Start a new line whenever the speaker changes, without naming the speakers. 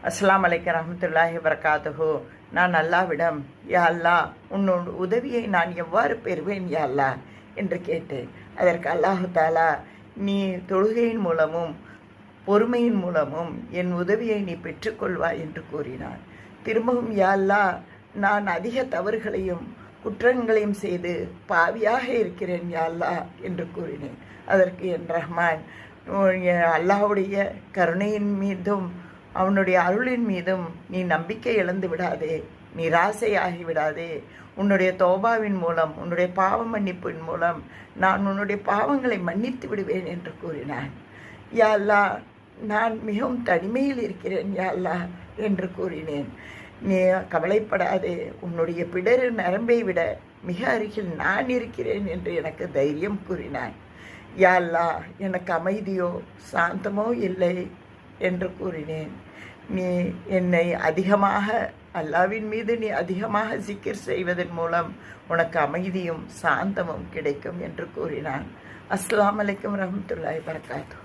அஸ்ஸலாமு அலைக்கும் ரஹ்மத்துல்லாஹி வபரகாத்துஹு. நான் அல்லாவிடம், யா அல்லாஹ், உன்னோட உதவியை நான் எவ்வாறு பெறுவேன் யா அல்லாஹ் என்று கேட்டேன். அதற்கு அல்லாஹு தாலா, நீ தொழுகையின் மூலமும் பொறுமையின் மூலமும் என் உதவியை நீ பெற்றுக்கொள்வாய் என்று கூறினான். திரும்பவும், யா அல்லாஹ், நான் அதிக தவறுகளையும் குற்றங்களையும் செய்து பாவியாக இருக்கிறேன் யா அல்லாஹ் என்று கூறினேன். அதற்கு என் ரஹ்மான், அல்லாஹ்வுடைய கருணையின் மீதும் அவனுடைய அருளின் மீதும் நீ நம்பிக்கை இழந்து விடாதே, நிராசையாகி விடாதே. உன்னுடைய தௌபாவின் மூலம், உன்னுடைய பாவ மன்னிப்பின் மூலம் நான் உன்னுடைய பாவங்களை மன்னித்து விடுவேன் என்று கூறினான். யா அல்லாஹ், நான் மிகவும் தனிமையில் இருக்கிறேன் யா அல்லாஹ் என்று கூறினேன். நீ கவலைப்படாதே, உன்னுடைய பிடரு நரம்பை விட மிக அருகில் நான் இருக்கிறேன் என்று எனக்கு தைரியம் கூறினான். யா அல்லாஹ், எனக்கு அமைதியோ சாந்தமோ இல்லை என்று கூறினேன். நீ என்னை அதிகமாக அல்லாவின் மீது நீ அதிகமாக சிக்கிர் செய்வதன் மூலம் உனக்கு அமைதியும் சாந்தமும் கிடைக்கும் என்று கூறினான். அஸ்ஸலாமு அலைக்கும் ரஹ்மத்துல்லாஹி வபரகாத்துஹு.